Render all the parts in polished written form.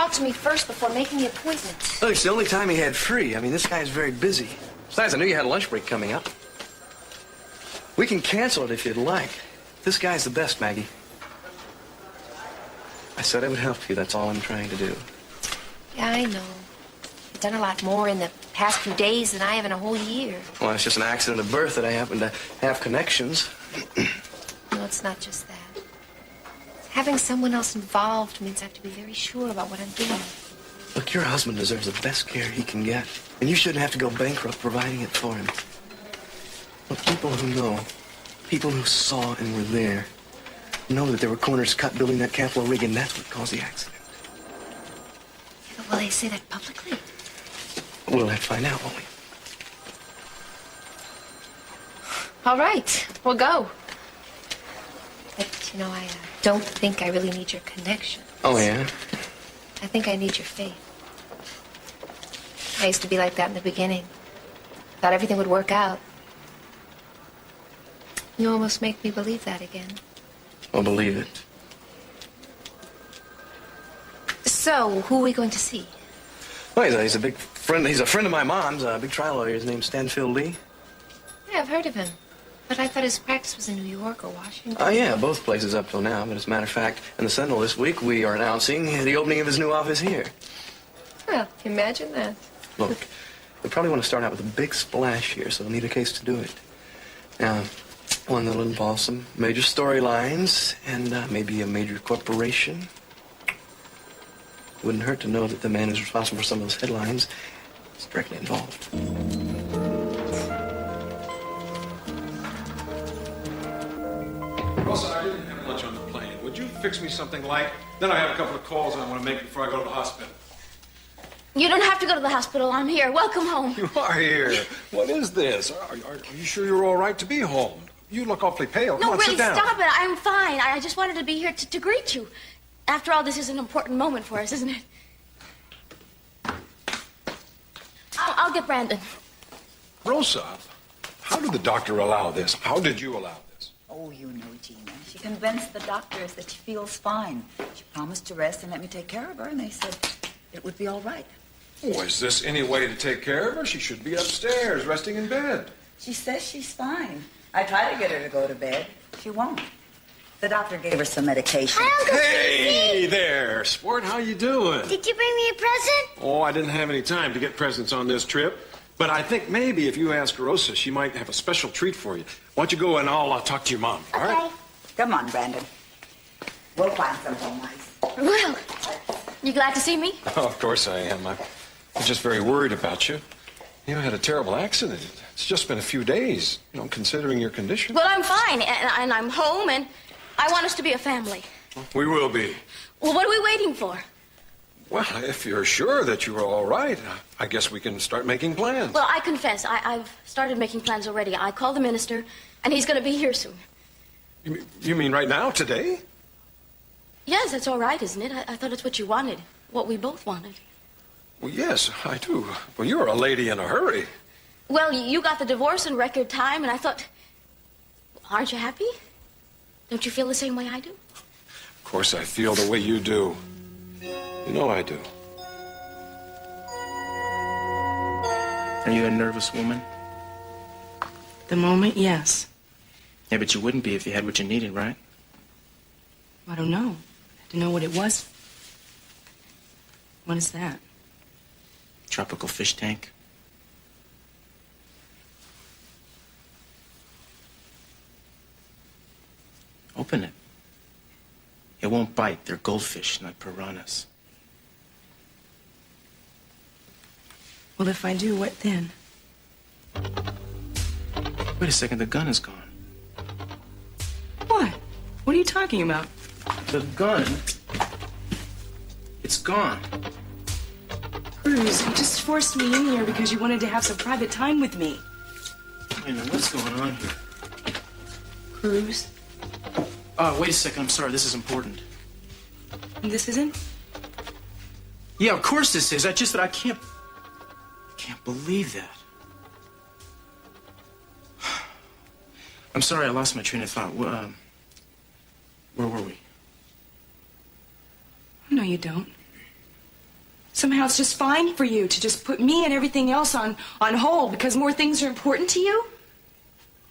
talk to me first before making the appointment. Look, it's the only time he had free. I mean, this guy's very busy. Besides, I knew you had a lunch break coming up. We can cancel it if you'd like. This guy's the best, Maggie. I said I would help you. That's all I'm trying to do. Yeah, I know. You've done a lot more in the past few days than I have in a whole year. Well, it's just an accident of birth that I happen to have connections. No, it's not just that. Having someone else involved means I have to be very sure about what I'm doing. Look, your husband deserves the best care he can get, and you shouldn't have to go bankrupt providing it for him. Look, people who know, people who saw and were there, know that there were corners cut building that Capitol rig, and that's what caused the accident. Yeah, but will they say that publicly? We'll have to find out, won't we? All right, we'll go. But, you know, I don't think I really need your connection. Oh, yeah? I think I need your faith. I used to be like that in the beginning. Thought everything would work out. You almost make me believe that again. I'll believe it. So, who are we going to see? Well, he's a big friend. He's a friend of my mom's, a big trial lawyer. His name's Stanfield Lee. Yeah, I've heard of him. But I thought his practice was in New York or Washington. Oh, yeah, both places up till now. But as a matter of fact, in the Sentinel this week, we are announcing the opening of his new office here. Well, imagine that. Look, we probably want to start out with a big splash here, so we'll need a case to do it. Now, one that'll involve some major storylines and maybe a major corporation. Wouldn't hurt to know that the man who's responsible for some of those headlines is directly involved. Rosa, I didn't have lunch on the plane. Would you fix me something light? Then I have a couple of calls I want to make before I go to the hospital. You don't have to go to the hospital. I'm here. Welcome home. You are here. What is this? Are you sure you're all right to be home? You look awfully pale. No, Come on, really, sit down. stop it. I'm fine. I just wanted to be here to greet you. After all, this is an important moment for us, isn't it? I'll get Brandon. Rosa, how did the doctor allow this? How did you allow this? Oh, you know, Gina. She convinced the doctors that she feels fine. She promised to rest and let me take care of her, and they said it would be all right. Oh, is this any way to take care of her? She should be upstairs, resting in bed. She says she's fine. I try to get her to go to bed. She won't. The doctor gave her some medication. Hi, Uncle Hey there, sport. How you doing? Did you bring me a present? Oh, I didn't have any time to get presents on this trip. But I think maybe if you ask Rosa, she might have a special treat for you. Why don't you go and I'll talk to your mom, all right? Come on, Brandon. We'll find something nice. Well, you glad to see me? Oh, of course I am. I'm just very worried about you. You had a terrible accident. It's just been a few days, considering your condition. Well, I'm fine, and I'm home, and I want us to be a family. We will be. Well, what are we waiting for? Well, if you're sure that you're all right, I guess we can start making plans. Well, I confess, I've started making plans already. I called the minister, and he's going to be here soon. You mean right now, today? Yes, that's all right, isn't it? I thought it's what you wanted, what we both wanted. Well, yes, I do. Well, you're a lady in a hurry. Well, you got the divorce in record time, and I thought, aren't you happy? Don't you feel the same way I do? Of course I feel the way you do. You know I do. Are you a nervous woman? The moment, yes. Yeah, but you wouldn't be if you had what you needed, right? I don't know. I had to know what it was. What is that? Tropical fish tank. Open it. It won't bite. They're goldfish, not piranhas. Well, if I do, what then? Wait a second, the gun is gone. What? What are you talking about? The gun? It's gone. Cruz, you just forced me in here because you wanted to have some private time with me. Wait a minute, what's going on here? Cruz? Wait a second, I'm sorry, this is important. This isn't? Yeah, of course this is. I can't believe that. I'm sorry, I lost my train of thought. Where were we? No, you don't. Somehow it's just fine for you to just put me and everything else on hold because more things are important to you?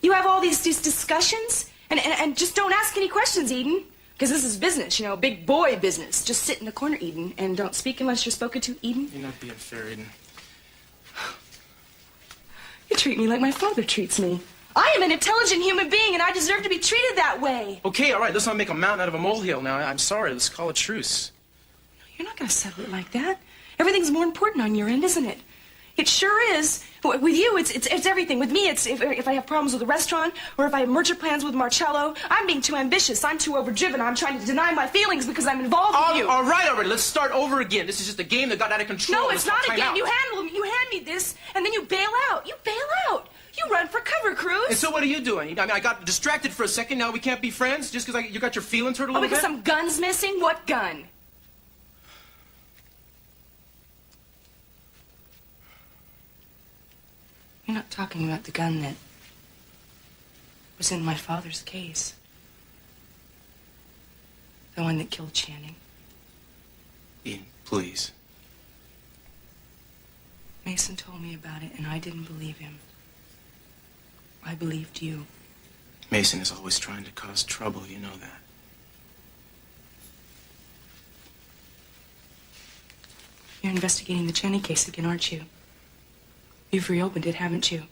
You have all these discussions and just don't ask any questions, Eden. Because this is business, you know, big boy business. Just sit in the corner, Eden, and don't speak unless you're spoken to, Eden. You're not being fair, Eden. You treat me like my father treats me. I am an intelligent human being, and I deserve to be treated that way. Okay, all right, let's not make a mountain out of a molehill now. I'm sorry, let's call a truce. You're not going to settle it like that. Everything's more important on your end, isn't it? It sure is. With you, it's everything. With me, it's if I have problems with the restaurant or if I have merger plans with Marcello, I'm being too ambitious. I'm too overdriven. I'm trying to deny my feelings because I'm involved with you. All right, already. Let's start over again. This is just a game that got out of control. No, it's not a game. Out. You hand me this, and then you bail out. You bail out. You run for cover, Cruz. And so what are you doing? I mean, I got distracted for a second. Now we can't be friends just because you got your feelings hurt a little because bit? some gun's missing? What gun? You're not talking about the gun that was in my father's case. The one that killed Channing. Ian, please. Mason told me about it, and I didn't believe him. I believed you. Mason is always trying to cause trouble, you know that. You're investigating the Channing case again, aren't you? You've reopened it, haven't you?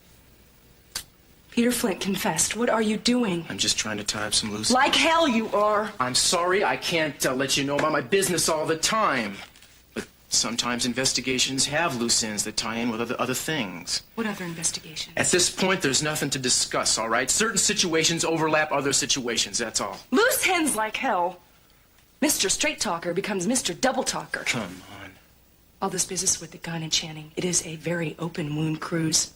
Peter Flint confessed. What are you doing? I'm just trying to tie up some loose ends. Like hell you are. I'm sorry, I can't let you know about my business all the time. But sometimes investigations have loose ends that tie in with other things. What other investigations? At this point, there's nothing to discuss, all right? Certain situations overlap other situations, that's all. Loose ends like hell. Mr. Straight Talker becomes Mr. Double Talker. Come on. All this business with the gun and Channing, it is a very open wound, Cruz.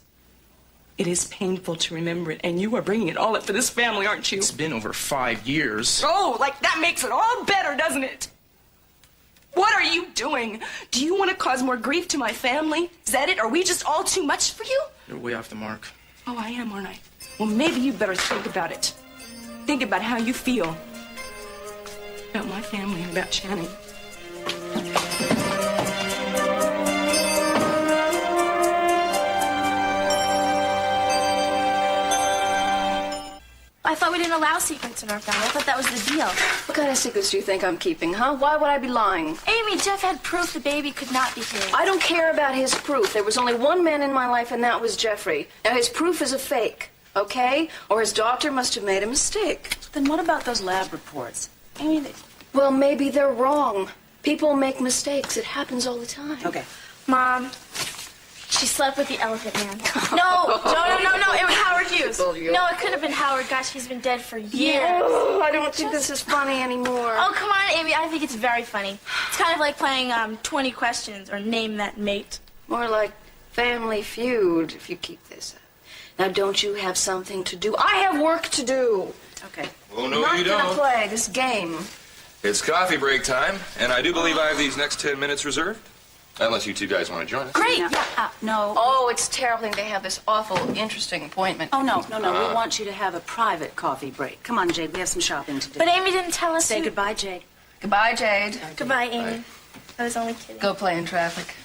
It is painful to remember it, and you are bringing it all up for this family, aren't you? It's been over 5 years. Oh, like that makes it all better, doesn't it? What are you doing? Do you want to cause more grief to my family? Is that it? Are we just all too much for you? You're way off the mark. Oh, I am, aren't I? Well, maybe you better think about it. Think about how you feel. About my family and about Channing. I thought we didn't allow secrets in our family. I thought that was the deal. What kind of secrets do you think I'm keeping, huh? Why would I be lying? Amy, Jeff had proof the baby could not be his. I don't care about his proof. There was only one man in my life, and that was Jeffrey. Now, his proof is a fake, okay? Or his doctor must have made a mistake. Then what about those lab reports? Amy, Well, maybe they're wrong. People make mistakes. It happens all the time. Okay. Mom, she slept with the elephant man. No. It was Howard Hughes. Oh, you. No, it couldn't have been Howard. Gosh, he's been dead for years. Oh, I don't think this is funny anymore. Oh, come on, Amy. I think it's very funny. It's kind of like playing 20 questions or Name That Mate. More like Family Feud, if you keep this up. Now, don't you have something to do? I have work to do. Okay. Oh, no, Not you gonna don't. play this game. It's coffee break time, and I do believe I have these next 10 minutes reserved. Unless you two guys want to join us. Great. No. Oh, it's a terrible thing. They have this awful, interesting appointment. Oh, no. We want you to have a private coffee break. Come on, Jade. We have some shopping to do. But Amy didn't tell us. Say goodbye, Jade. Goodbye, Jade. Goodbye, Amy. I was only kidding. Go play in traffic.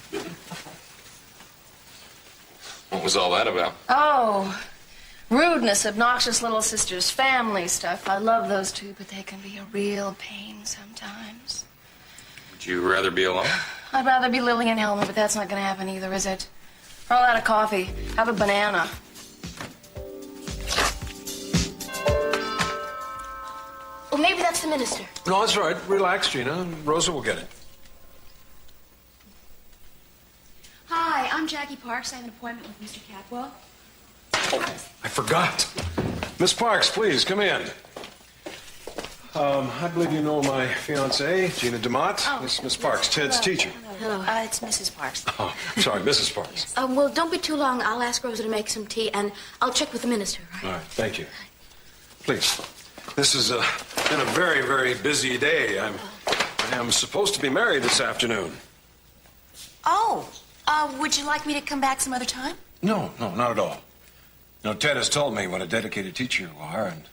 What was all that about? Oh, rudeness, obnoxious little sisters, family stuff. I love those two, but they can be a real pain sometimes. Would you rather be alone? I'd rather be Lily and Elmer, but that's not going to happen either, is it? Roll out of coffee. Have a banana. Well, maybe that's the minister. No, that's right. Relax, Gina. Rosa will get it. Hi, I'm Jackie Parks. I have an appointment with Mr. Capwell. I forgot. Miss Parks, please, come in. I believe you know my fiancée, Gina DeMott. Miss Parks, Ted's teacher. Hello. It's Mrs. Parks. Oh, sorry, Mrs. Parks. Well, don't be too long. I'll ask Rosa to make some tea, and I'll check with the minister. All right, thank you. Please. This has been a very, very busy day. I am supposed to be married this afternoon. Oh, would you like me to come back some other time? No, not at all. You know, Ted has told me what a dedicated teacher you are and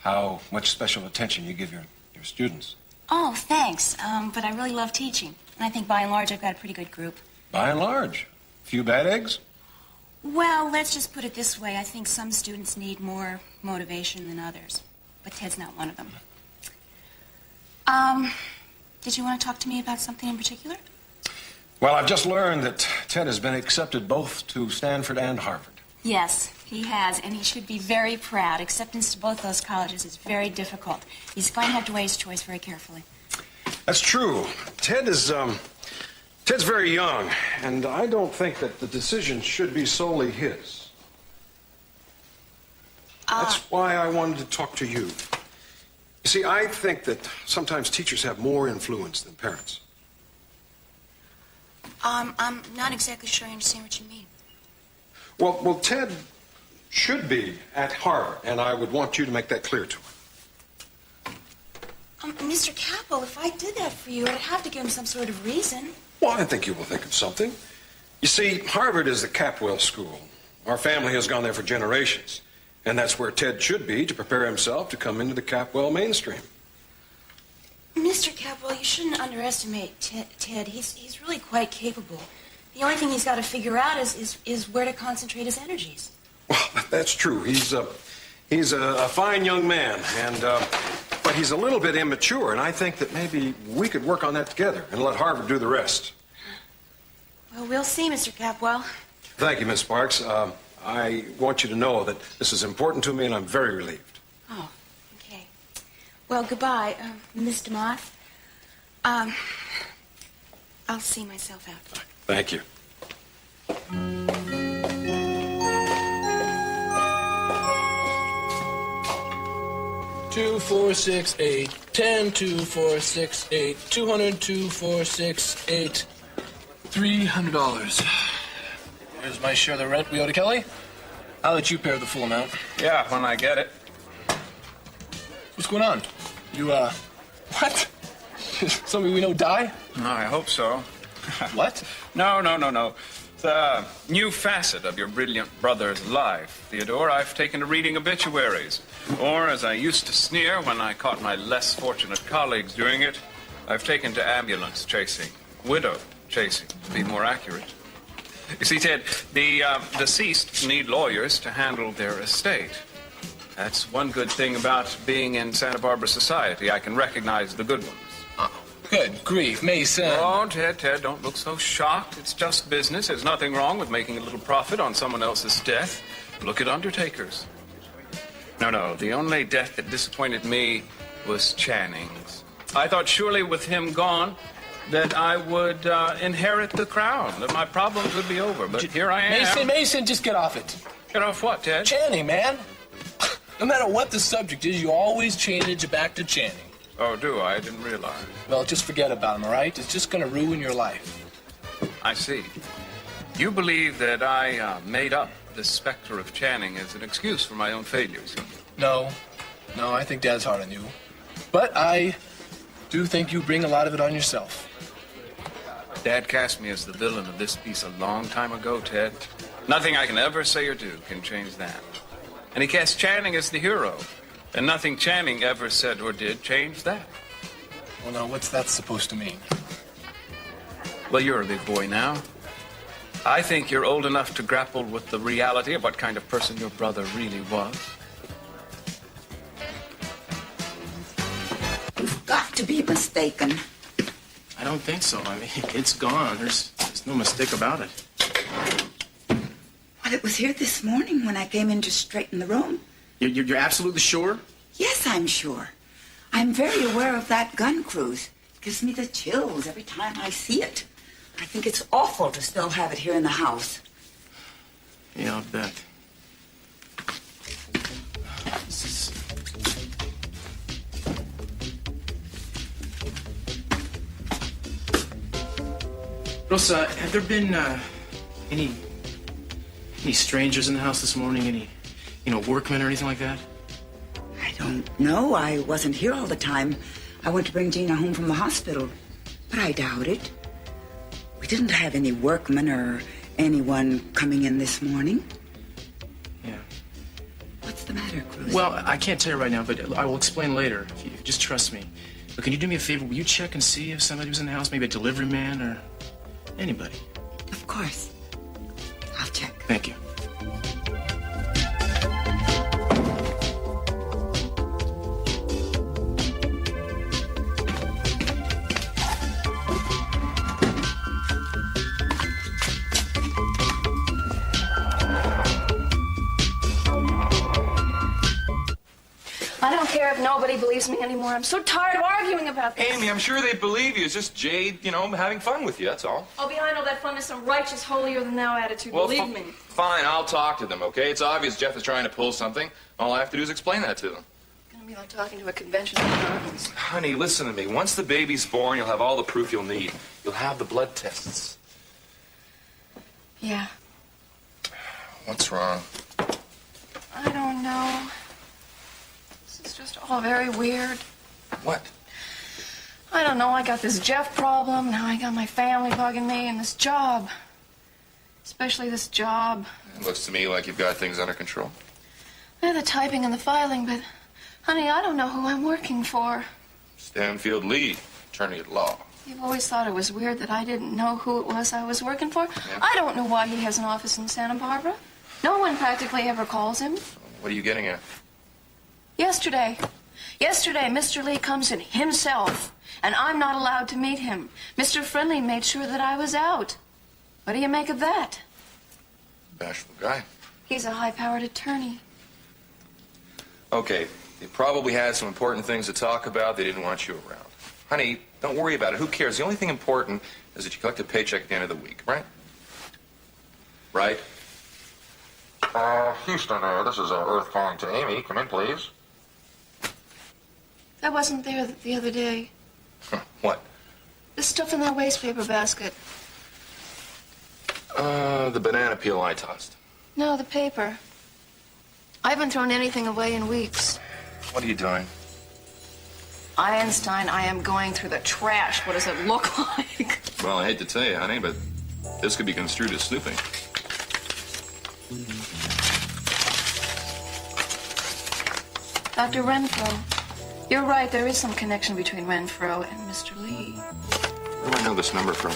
how much special attention you give your students. Oh, thanks. But I really love teaching. And I think by and large I've got a pretty good group. By and large. Few bad eggs? Well, let's just put it this way. I think some students need more motivation than others. But Ted's not one of them. Did you want to talk to me about something in particular? Well, I've just learned that Ted has been accepted both to Stanford and Harvard. Yes, he has, and he should be very proud. Acceptance to both those colleges is very difficult. He's going to have to weigh his choice very carefully. That's true. Ted's very young, and I don't think that the decision should be solely his. That's why I wanted to talk to you. You see, I think that sometimes teachers have more influence than parents. I'm not exactly sure I understand what you mean. Well, Ted should be at Harvard, and I would want you to make that clear to him. Mr. Capel, if I did that for you, I'd have to give him some sort of reason. Well, I think you will think of something. You see, Harvard is the Capwell School. Our family has gone there for generations, and that's where Ted should be to prepare himself to come into the Capwell mainstream. Mr. Capel, you shouldn't underestimate Ted. He's really quite capable. The only thing he's got to figure out is where to concentrate his energies. Well, that's true. He's a fine young man, but he's a little bit immature, and I think that maybe we could work on that together and let Harvard do the rest. Well, we'll see, Mr. Capwell. Thank you, Miss Sparks. I want you to know that this is important to me, and I'm very relieved. Oh, okay. Well, goodbye, Miss DeMoss. I'll see myself out. Thank you. Two, 4, 6, 8, 10, 2, 4, 6, 8, 200, 2, 4, 6, 8, $300. Here's my share of the rent we owe to Kelly. I'll let you pay her the full amount. Yeah, when I get it. What's going on? You, what? Somebody we know die? No, I hope so. What? No. It's a new facet of your brilliant brother's life, Theodore. I've taken to reading obituaries. Or, as I used to sneer when I caught my less fortunate colleagues doing it, I've taken to ambulance chasing. Widow chasing, to be more accurate. You see, Ted, the deceased need lawyers to handle their estate. That's one good thing about being in Santa Barbara society. I can recognize the good ones. Good grief, Mason. Oh, Ted, don't look so shocked. It's just business. There's nothing wrong with making a little profit on someone else's death. Look at undertakers. No, the only death that disappointed me was Channing's. I thought surely with him gone that I would inherit the crown, that my problems would be over, but here I am. Mason, just get off it. Get off what, Ted? Channing, man. No matter what the subject is, you always change it back to Channing. Oh, do I? I didn't realize. Well, just forget about him, all right? It's just going to ruin your life. I see. You believe that I made up the specter of Channing as an excuse for my own failures? No, I think Dad's hard on you. But I do think you bring a lot of it on yourself. Dad cast me as the villain of this piece a long time ago, Ted. Nothing I can ever say or do can change that. And he cast Channing as the hero. And nothing Channing ever said or did changed that. Well, now, what's that supposed to mean? Well, you're a big boy now. I think you're old enough to grapple with the reality of what kind of person your brother really was. You've got to be mistaken. I don't think so. I mean, it's gone. There's no mistake about it. Well, it was here this morning when I came in to straighten the room. You're absolutely sure? Yes, I'm sure. I'm very aware of that gun cruise. It gives me the chills every time I see it. I think it's awful to still have it here in the house. Yeah, I'll bet. This is... Rosa, have there been any strangers in the house this morning? Any, workmen or anything like that? I don't know. I wasn't here all the time. I went to bring Gina home from the hospital. But I doubt it. We didn't have any workmen or anyone coming in this morning. Yeah. What's the matter, Cruz? Well, I can't tell you right now, but I will explain later. If you just trust me. But can you do me a favor? Will you check and see if somebody was in the house? Maybe a delivery man or anybody? Of course. I'll check. Thank you. I don't care if nobody believes me anymore. I'm so tired of arguing about this. Amy, I'm sure they'd believe you. It's just Jade, having fun with you, that's all. Oh, behind all that fun is some righteous, holier-than-thou attitude, believe me. Fine, I'll talk to them, okay? It's obvious Jeff is trying to pull something. All I have to do is explain that to them. It's gonna be like talking to a convention of gardens. Honey, listen to me. Once the baby's born, you'll have all the proof you'll need. You'll have the blood tests. Yeah. What's wrong? I don't know. This is just all very weird. What? I don't know. I got this Jeff problem. Now I got my family bugging me and this job. Especially this job. It looks to me like you've got things under control. The typing and the filing, but, honey, I don't know who I'm working for. Stanfield Lee, attorney at law. You've always thought it was weird that I didn't know who it was I was working for. Yeah. I don't know why he has an office in Santa Barbara. No one practically ever calls him. What are you getting at? Yesterday, Mr. Lee comes in himself, and I'm not allowed to meet him. Mr. Friendly made sure that I was out. What do you make of that? Bashful guy. He's a high-powered attorney. Okay, they probably had some important things to talk about. They didn't want you around. Honey, don't worry about it. Who cares? The only thing important is that you collect a paycheck at the end of the week, right? Right? Houston, this is Earth calling to Amy. Come in, please. That wasn't there the other day. What? The stuff in that wastepaper basket. The banana peel I tossed. No, the paper. I haven't thrown anything away in weeks. What are you doing? Einstein, I am going through the trash. What does it look like? Well, I hate to tell you, honey, but this could be construed as snooping. Dr. Renfro, you're right. There is some connection between Renfro and Mr. Lee. Where do I know this number from?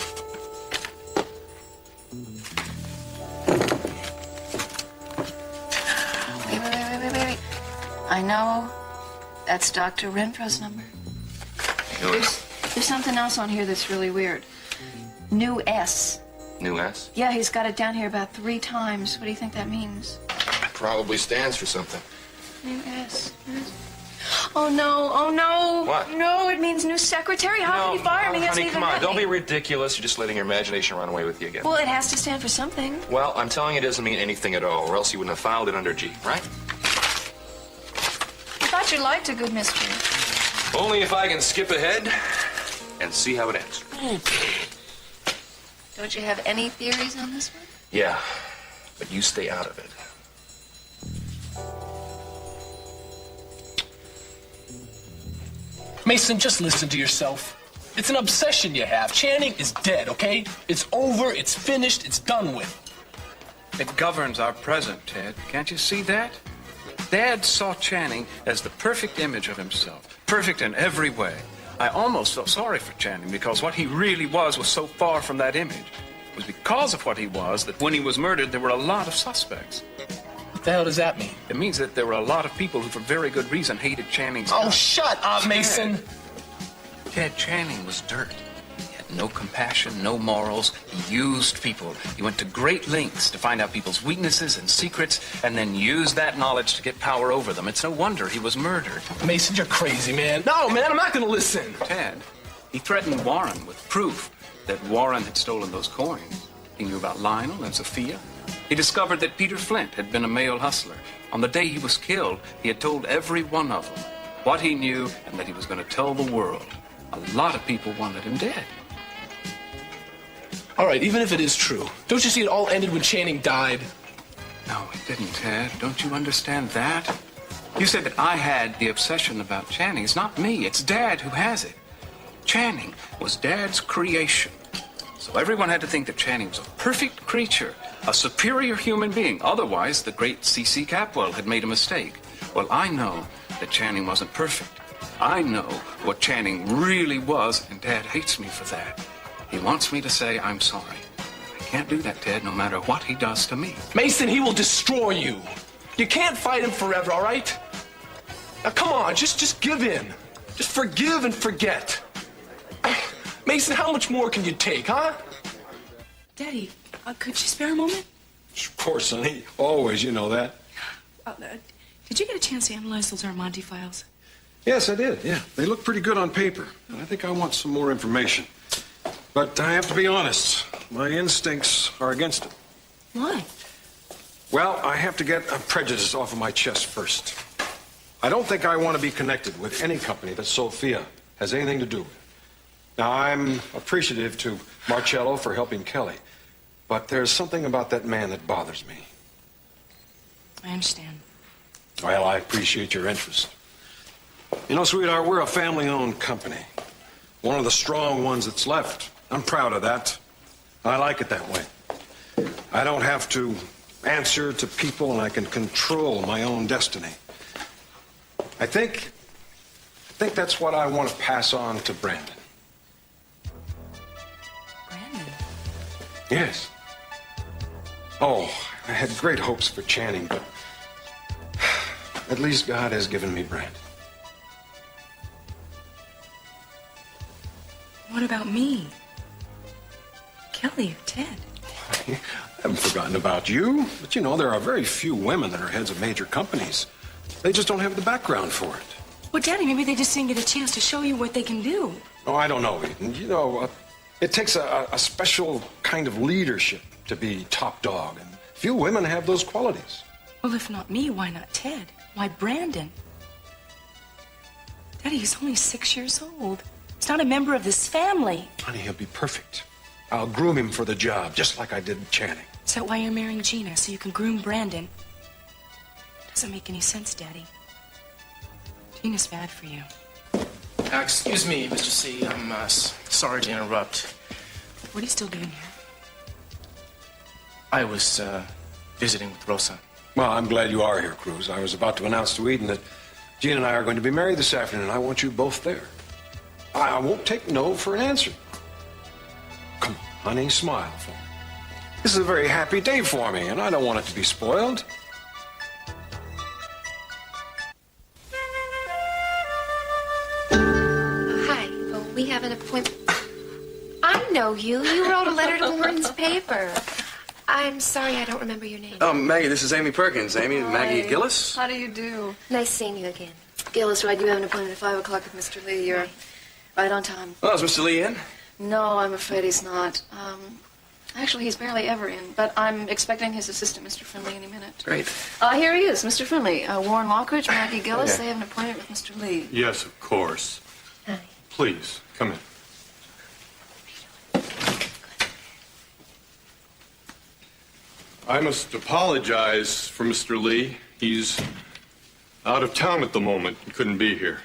Wait. I know that's Dr. Renfro's number. There's something else on here that's really weird. New S. New S? Yeah, he's got it down here about 3 times. What do you think that means? Probably stands for something. New S. Oh, no. What? No, it means new secretary. How can you fire me? He hasn't Honey, even come on. met Don't me. be ridiculous. You're just letting your imagination run away with you again. Well, it has to stand for something. Well, I'm telling you it doesn't mean anything at all, or else you wouldn't have filed it under G, right? I thought you liked a good mystery. Only if I can skip ahead and see how it ends. Don't you have any theories on this one? Yeah, but you stay out of it. Mason, just listen to yourself. It's an obsession you have. Channing is dead, okay? It's over, it's finished, it's done with. It governs our present, Ted. Can't you see that? Dad saw Channing as the perfect image of himself, perfect in every way. I almost felt sorry for Channing because what he really was so far from that image. It was because of what he was that when he was murdered, there were a lot of suspects. What the hell does that mean? It means that there were a lot of people who, for very good reason, hated Channing's Oh, guts. shut up, Mason! Ted, Channing was dirt. He had no compassion, no morals. He used people. He went to great lengths to find out people's weaknesses and secrets, and then used that knowledge to get power over them. It's no wonder he was murdered. Mason, you're crazy, man. No, man, I'm not gonna listen. Ted, he threatened Warren with proof that Warren had stolen those coins. He knew about Lionel and Sophia. He discovered that Peter Flint had been a male hustler. On the day he was killed, he had told every one of them what he knew and that he was going to tell the world. A lot of people wanted him dead. All right, even if it is true, don't you see it all ended when Channing died? No, it didn't, Ted. Don't you understand that? You said that I had the obsession about Channing. It's not me. It's Dad who has it. Channing was Dad's creation. So everyone had to think that Channing was a perfect creature, a superior human being. Otherwise, the great C.C. Capwell had made a mistake. Well, I know that Channing wasn't perfect. I know what Channing really was, and Dad hates me for that. He wants me to say I'm sorry. I can't do that, Ted, no matter what he does to me. Mason, he will destroy you. You can't fight him forever, all right? Now, come on, just give in. Just forgive and forget. Mason, how much more can you take, huh? Daddy, could you spare a moment? Of course, honey. Always, you know that. Did you get a chance to analyze those Armandi files? Yes, I did, yeah. They look pretty good on paper. And I think I want some more information. But I have to be honest. My instincts are against it. Why? Well, I have to get a prejudice off of my chest first. I don't think I want to be connected with any company that Sophia has anything to do with. Now, I'm appreciative to Marcello for helping Kelly. But there's something about that man that bothers me. I understand. Well, I appreciate your interest. You know, sweetheart, we're a family-owned company. One of the strong ones that's left. I'm proud of that. I like it that way. I don't have to answer to people, and I can control my own destiny. I think that's what I want to pass on to Brandon. Brandon? Yes. Oh, I had great hopes for Channing, but at least God has given me Brandon. What about me? Kelly or Ted? I haven't forgotten about you, but you know, there are very few women that are heads of major companies. They just don't have the background for it. Well, Daddy, maybe they just didn't get a chance to show you what they can do. Oh, I don't know, Eden. You know, it takes a special kind of leadership to be top dog, and few women have those qualities. Well, if not me, why not Ted? Why Brandon? Daddy, he's only 6 years old. He's not a member of this family. Honey, he'll be perfect. I'll groom him for the job, just like I did Channing. Is that why you're marrying Gina, so you can groom Brandon? Doesn't make any sense, Daddy. Gina's bad for you. Excuse me, Mr. C. I'm sorry to interrupt. What are you still doing here? I was visiting with Rosa. Well, I'm glad you are here, Cruz. I was about to announce to Eden that Gina and I are going to be married this afternoon, and I want you both there. I won't take no for an answer. Come on, honey, smile for me. This is a very happy day for me, and I don't want it to be spoiled. Hi. Well, we have an appointment. I know you. You wrote a letter to Warren's paper. I'm sorry, I don't remember your name. Oh, Maggie, this is Amy Perkins. Amy, Hi. Maggie Gillis. How do you do? Nice seeing you again. Gillis, right? You have an appointment at 5 o'clock with Mr. Lee. You're right on time. Oh, is Mr. Lee in? No, I'm afraid he's not. Actually, he's barely ever in, but I'm expecting his assistant, Mr. Finley, any minute. Great. Here he is, Mr. Finley. Warren Lockridge, Maggie Gillis, Okay. they have an appointment with Mr. Lee. Yes, of course. Hi. Please, come in. I must apologize for Mr. Lee. He's out of town at the moment. He couldn't be here.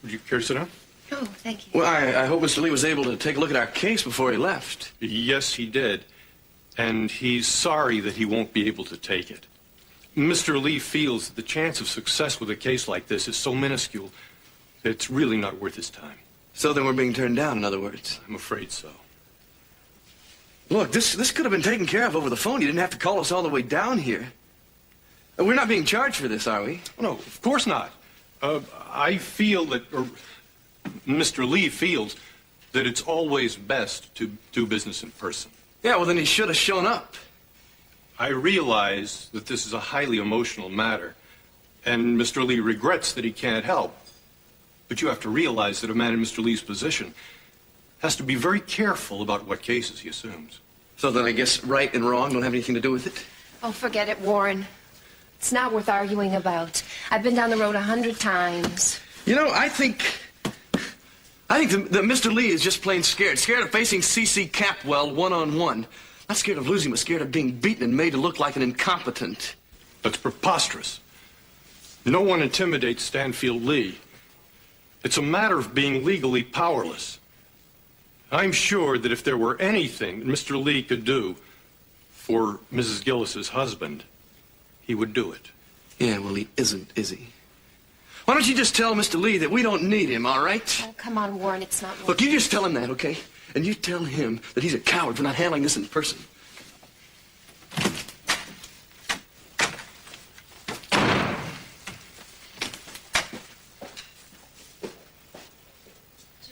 Would you care to sit down? Oh, thank you. Well, I hope Mr. Lee was able to take a look at our case before he left. Yes, he did. And he's sorry that he won't be able to take it. Mr. Lee feels that the chance of success with a case like this is so minuscule that it's really not worth his time. So then we're being turned down, in other words. I'm afraid so. Look, this could have been taken care of over the phone. You didn't have to call us all the way down here. We're not being charged for this, are we? No, of course not. I feel that, or Mr. Lee feels that it's always best to do business in person. Yeah, well, then he should have shown up. I realize that this is a highly emotional matter, and Mr. Lee regrets that he can't help. But you have to realize that a man in Mr. Lee's position has to be very careful about what cases he assumes. So then I guess right and wrong don't have anything to do with it? Oh, forget it, Warren. It's not worth arguing about. I've been down the road 100 times. You know, I think that Mr. Lee is just plain scared. Scared of facing C.C. Capwell one-on-one. Not scared of losing, but scared of being beaten and made to look like an incompetent. That's preposterous. No one intimidates Stanfield Lee. It's a matter of being legally powerless. I'm sure that if there were anything that Mr. Lee could do for Mrs. Gillis's husband, he would do it. Yeah, well, he isn't, is he? Why don't you just tell Mr. Lee that we don't need him, all right? Oh, come on, Warren, it's not... Look, you just tell him that, okay? And you tell him that he's a coward for not handling this in person.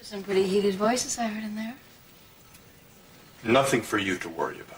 Some pretty heated voices I heard in there. Nothing for you to worry about.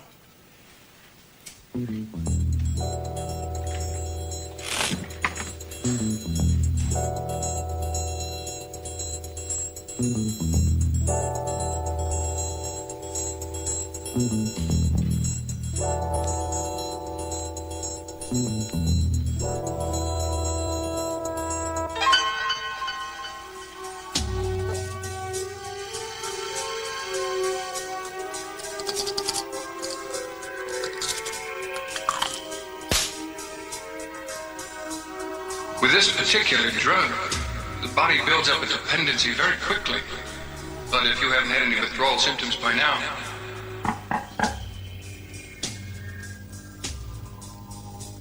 With this particular drug, the body builds up a dependency very quickly. But if you haven't had any withdrawal symptoms by now...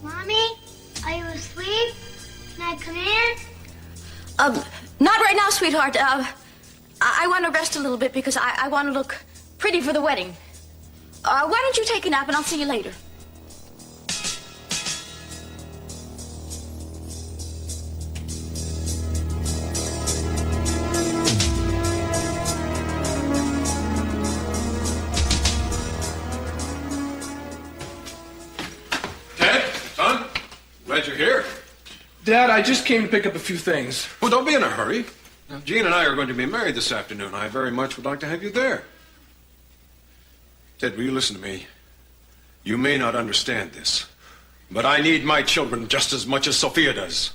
Mommy, are you asleep? Can I come in? Not right now, sweetheart. I want to rest a little bit because I want to look pretty for the wedding. Why don't you take a nap and I'll see you later? Glad you're here. Dad, I just came to pick up a few things. Well, don't be in a hurry. Now, Jean and I are going to be married this afternoon. I very much would like to have you there. Ted, will you listen to me? You may not understand this, but I need my children just as much as Sophia does.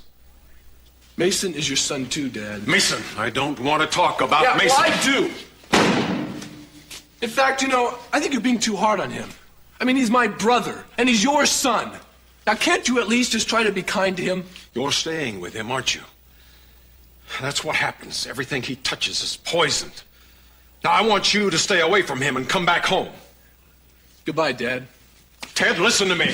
Mason is your son too, Dad. Mason, I don't want to talk about Mason. Well, I do. In fact, you know, I think you're being too hard on him. I mean, he's my brother, and he's your son. Now, can't you at least just try to be kind to him? You're staying with him, aren't you? That's what happens. Everything he touches is poisoned. Now, I want you to stay away from him and come back home. Goodbye, Dad. Ted, listen to me.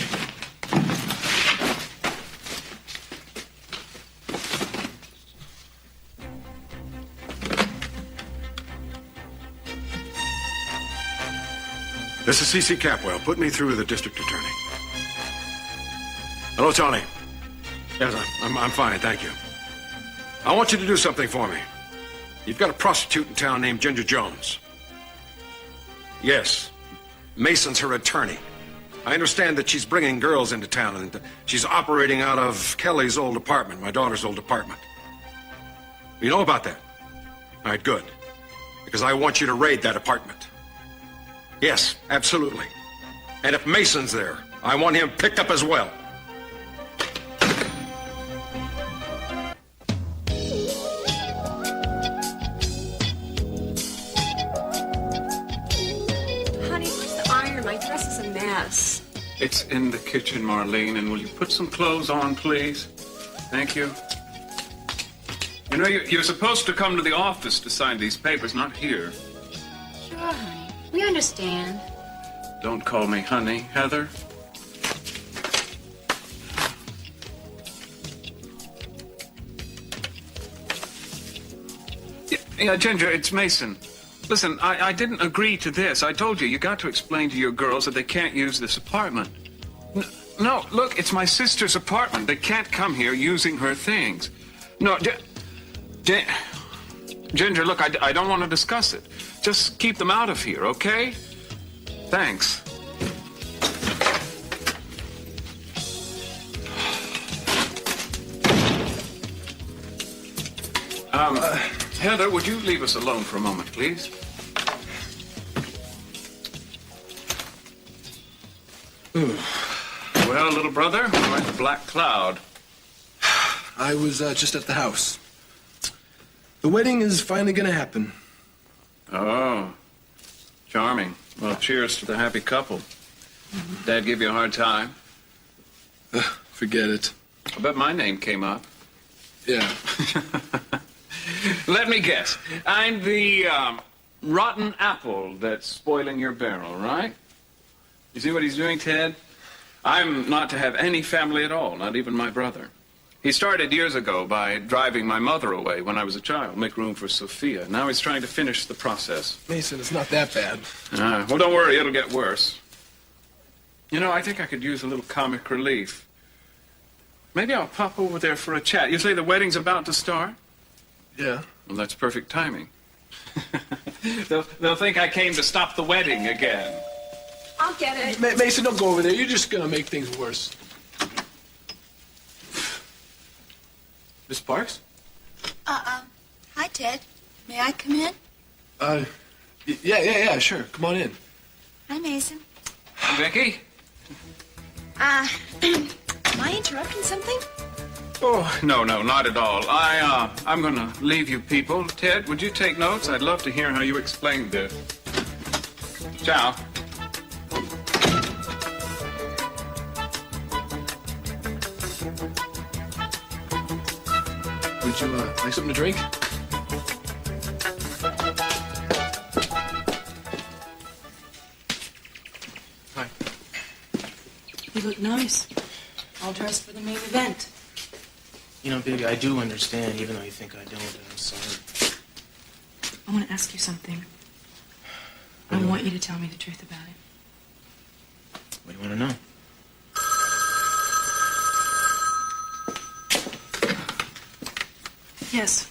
This is C.C. Capwell. Put me through to the district attorney. Hello, Tony. Yes, I'm fine, thank you. I want you to do something for me. You've got a prostitute in town named Ginger Jones. Yes, Mason's her attorney. I understand that she's bringing girls into town, and she's operating out of Kelly's old apartment, my daughter's old apartment. You know about that? All right, good. Because I want you to raid that apartment. Yes, absolutely. And if Mason's there, I want him picked up as well. Honey, where's the iron? My dress is a mess. It's in the kitchen, Marlene, and will you put some clothes on, please? Thank you. You know, you're supposed to come to the office to sign these papers, not here. Sure, honey. We understand. Don't call me honey, Heather. Yeah, Ginger, it's Mason. Listen, I didn't agree to this. I told you, you got to explain to your girls that they can't use this apartment. No, look, it's my sister's apartment. They can't come here using her things. No, Ginger, look, I don't want to discuss it. Just keep them out of here, okay? Thanks. Heather, would you leave us alone for a moment, please? Well, little brother, where's the black cloud? I was just at the house. The wedding is finally going to happen. Oh, charming. Well, cheers to the happy couple. Dad give you a hard time? Forget it. I bet my name came up. Yeah. Let me guess. I'm the rotten apple that's spoiling your barrel, right? You see what he's doing, Ted? I'm not to have any family at all, not even my brother. He started years ago by driving my mother away when I was a child, make room for Sophia. Now he's trying to finish the process. Mason, it's not that bad. Well, don't worry, it'll get worse. You know, I think I could use a little comic relief. Maybe I'll pop over there for a chat. You say the wedding's about to start? Yeah. Well, that's perfect timing. They'll think I came to stop the wedding again. I'll get it. Mason, don't go over there. You're just gonna make things worse. Miss Parks? Hi, Ted. May I come in? Yeah, sure. Come on in. Hi, Mason. Vicky? Am I interrupting something? Oh, no, not at all. I'm gonna leave you people. Ted, would you take notes? I'd love to hear how you explained this. Ciao. Would you like something to drink? Hi. You look nice. All dressed for the main event. You know, baby, I do understand, even though you think I don't, and I'm sorry. I want to ask you something. I want you to tell me the truth about it. What do you want to know? Yes.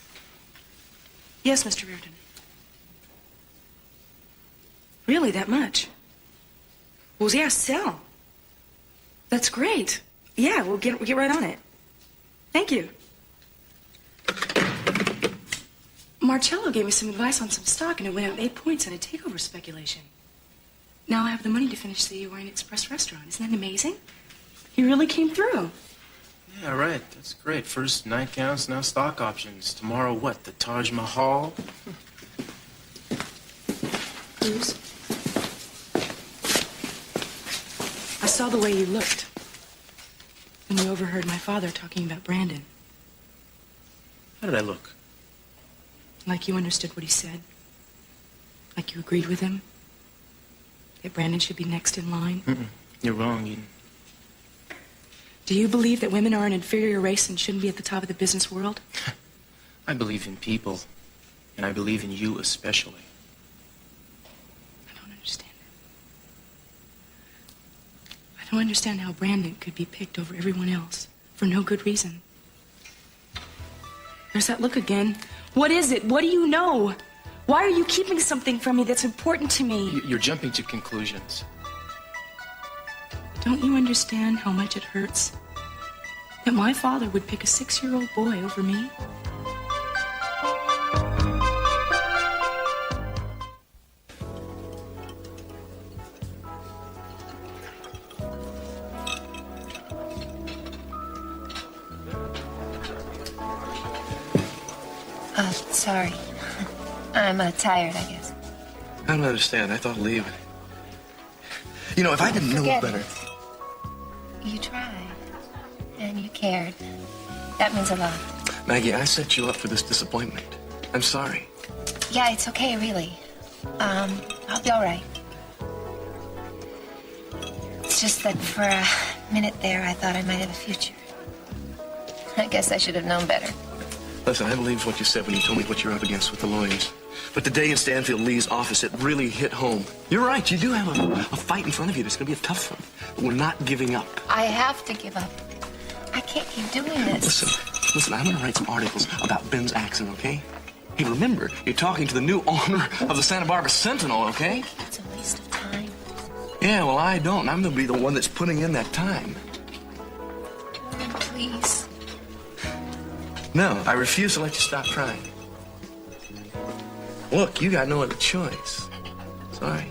Yes, Mr. Reardon. Really, that much? Well, yeah, sell. That's great. Yeah, we'll get right on it. Thank you. Marcello gave me some advice on some stock, and it went up 8 points on a takeover speculation. Now I have the money to finish the Orient Express restaurant. Isn't that amazing? He really came through. Yeah, right. That's great. First nightgowns, now stock options. Tomorrow, what? The Taj Mahal? Bruce, I saw the way you looked when you overheard my father talking about Brandon. How did I look? Like you understood what he said. Like you agreed with him. That Brandon should be next in line. You're wrong, Eden. Do you believe that women are an inferior race and shouldn't be at the top of the business world? I believe in people, and I believe in you especially. I don't understand it. I don't understand how Brandon could be picked over everyone else for no good reason. There's that look again. What is it? What do you know? Why are you keeping something from me that's important to me? You're jumping to conclusions. Don't you understand how much it hurts that my father would pick a 6-year-old boy over me? Sorry. I'm tired, I guess. I don't understand. I thought leaving. You know, if I didn't know Forget better... it. You tried. And you cared. That means a lot. Maggie, I set you up for this disappointment. I'm sorry. Yeah, it's okay, really. I'll be all right. It's just that for a minute there, I thought I might have a future. I guess I should have known better. Listen, I believed what you said when you told me what you're up against with the lawyers. But the day in Stanfield Lee's office, it really hit home. You're right, you do have a fight in front of you. It's going to be a tough one. But we're not giving up. I have to give up. I can't keep doing this. Listen, I'm going to write some articles about Ben's accident, okay? Hey, remember, you're talking to the new owner of the Santa Barbara Sentinel, okay? It's a waste of time. Yeah, well, I don't. I'm going to be the one that's putting in that time. Please. No, I refuse to let you stop trying. Look, you got no other choice. Sorry.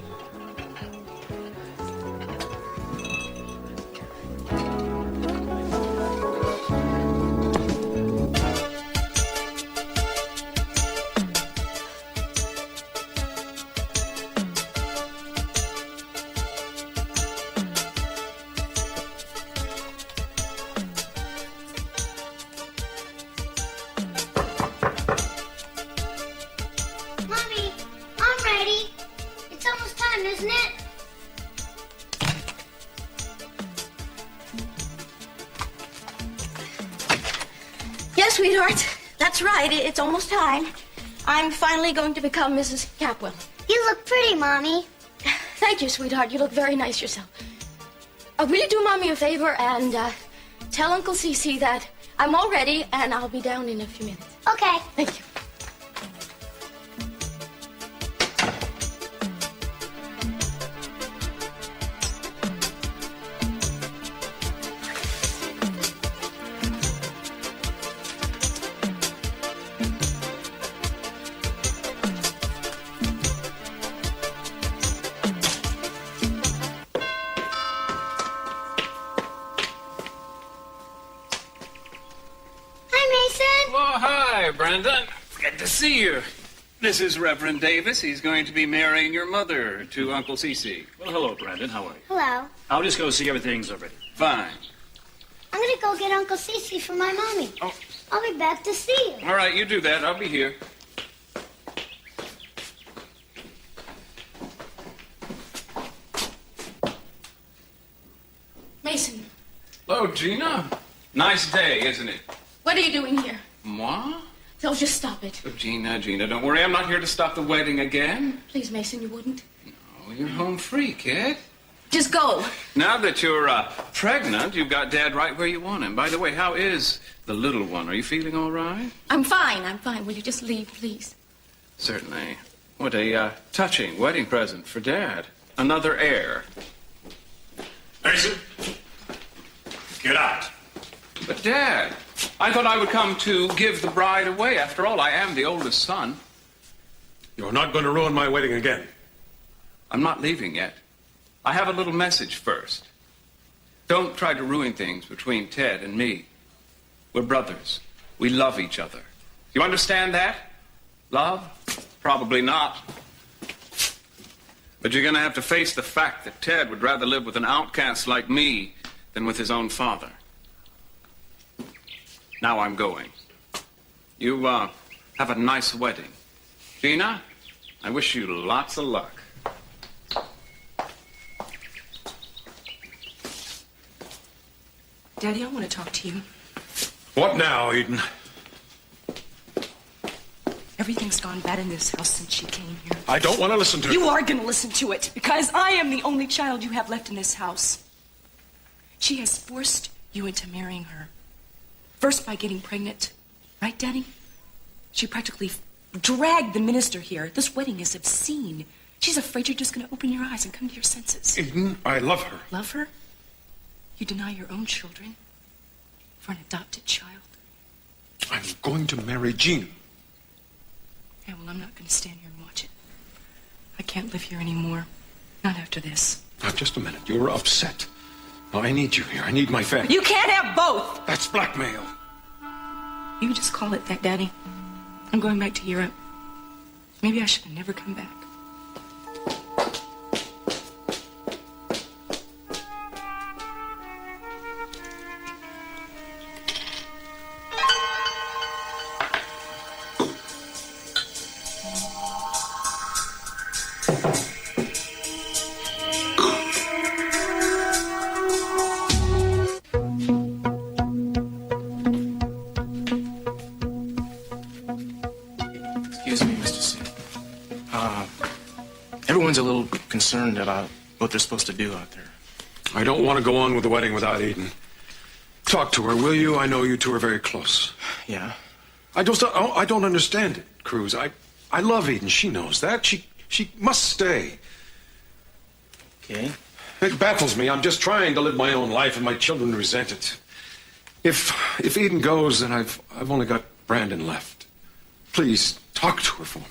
Mommy, I'm ready. It's almost time Sweetheart, that's right. It's almost time. I'm finally going to become Mrs. Capwell. You look pretty, Mommy. Thank you, sweetheart. You look very nice yourself. Will you do Mommy a favor and tell Uncle CC that I'm all ready and I'll be down in a few minutes. Okay. Thank you. Brandon, good to see you. This is Reverend Davis. He's going to be marrying your mother to Uncle Cece. Well, hello, Brandon. How are you? Hello. I'll just go see everything's ready. Fine. I'm going to go get Uncle Cece for my mommy. Oh. I'll be back to see you. All right, you do that. I'll be here. Mason, Hello, Gina. Nice day, isn't it? what are you doing here? Moi? Tell just stop it. Oh, Gina, don't worry. I'm not here to stop the wedding again. Please, Mason, you wouldn't. Oh, you're home free, kid. Just go. Now that you're pregnant, you've got Dad right where you want him. By the way, how is the little one? Are you feeling all right? I'm fine. Will you just leave, please? Certainly. What a touching wedding present for Dad. Another heir. Mason, get out. But Dad, I thought I would come to give the bride away. After all, I am the oldest son. You're not going to ruin my wedding again. I'm not leaving yet. I have a little message first. Don't try to ruin things between Ted and me. We're brothers. We love each other. You understand that? Love? Probably not. But you're going to have to face the fact that Ted would rather live with an outcast like me than with his own father. Now I'm going. You, have a nice wedding. Gina, I wish you lots of luck. Daddy, I want to talk to you. What now, Eden? Everything's gone bad in this house since she came here. I don't want to listen to it. You are going to listen to it, because I am the only child you have left in this house. She has forced you into marrying her. First by getting pregnant. Right, Daddy? She practically dragged the minister here. This wedding is obscene. She's afraid you're just going to open your eyes and come to your senses. Eden, I love her. Love her? You deny your own children for an adopted child? I'm going to marry Gina. Yeah, well, I'm not going to stand here and watch it. I can't live here anymore. Not after this. Now, just a minute. You're upset. Now, I need you here. I need my family. You can't have both! That's blackmail. You can just call it that, Daddy. I'm going back to Europe. Maybe I should have never come back. Excuse me, Mr. C. Everyone's a little concerned about what they're supposed to do out there. I don't want to go on with the wedding without Eden. Talk to her, will you? I know you two are very close. Yeah. I don't understand it, Cruz. I love Eden. She knows that. She must stay. Okay. It baffles me. I'm just trying to live my own life, and my children resent it. If Eden goes, then I've only got Brandon left. Please talk to her for me.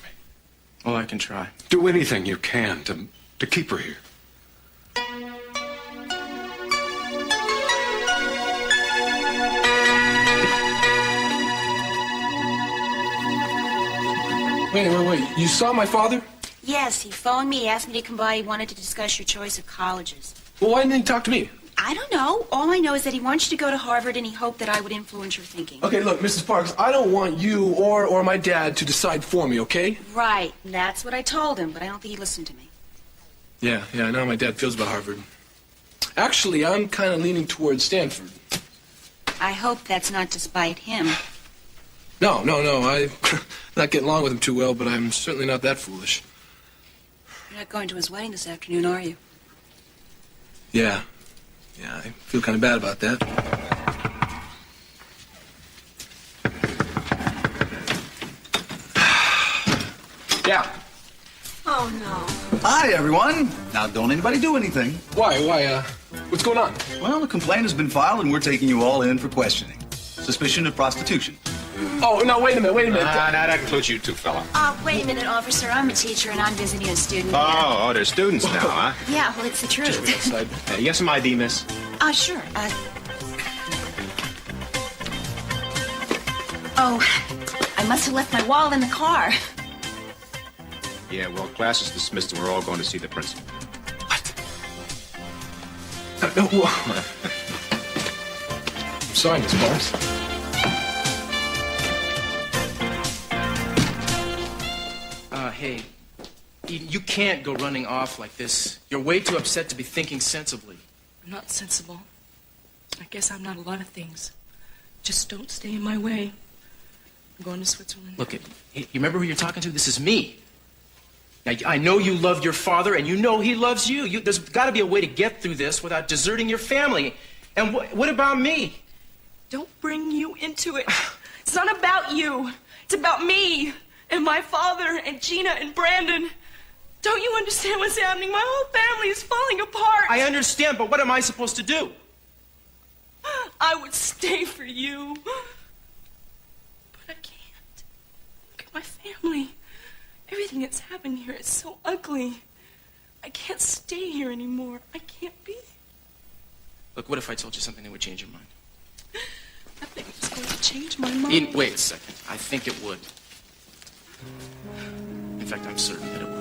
Well, I can try. Do anything you can to keep her here. Wait. You saw my father? Yes, he phoned me, asked me to come by. He wanted to discuss your choice of colleges. Well, why didn't he talk to me? I don't know. All I know is that he wants you to go to Harvard, and he hoped that I would influence your thinking. Okay, look, Mrs. Parks, I don't want you or my dad to decide for me, okay? Right. That's what I told him, but I don't think he listened to me. Yeah, I know how my dad feels about Harvard. Actually, I'm kind of leaning towards Stanford. I hope that's not to spite him. No. I'm not getting along with him too well, but I'm certainly not that foolish. You're not going to his wedding this afternoon, are you? Yeah, I feel kind of bad about that. Yeah. Oh, no. Hi, everyone. Now, don't anybody do anything. Why, what's going on? Well, a complaint has been filed, and we're taking you all in for questioning. Suspicion of prostitution. Oh, no, wait a minute. That includes you two, fella. Wait a minute, officer. I'm a teacher, and I'm visiting a student. Oh, they're students now, huh? Yeah, well, it's the truth. You got some ID, miss? Sure. Oh, I must have left my wallet in the car. Yeah, well, class is dismissed, and we're all going to see the principal. No. I'm sorry, Miss Morris. Hey, Eden, you can't go running off like this. You're way too upset to be thinking sensibly. I'm not sensible. I guess I'm not a lot of things. Just don't stay in my way. I'm going to Switzerland. Look, you remember who you're talking to? This is me. Now, I know you love your father, and you know he loves you. There's got to be a way to get through this without deserting your family. And what about me? Don't bring you into it. It's not about you. It's about me and my father and Gina and Brandon. Don't you understand what's happening? My whole family is falling apart. I understand, but what am I supposed to do? I would stay for you. But I can't. Look at my family. Everything that's happened here is so ugly. I can't stay here anymore. I can't be. Look, what if I told you something that would change your mind? I think it's going to change my mind. Eden, wait a second. I think it would. In fact, I'm certain that it would.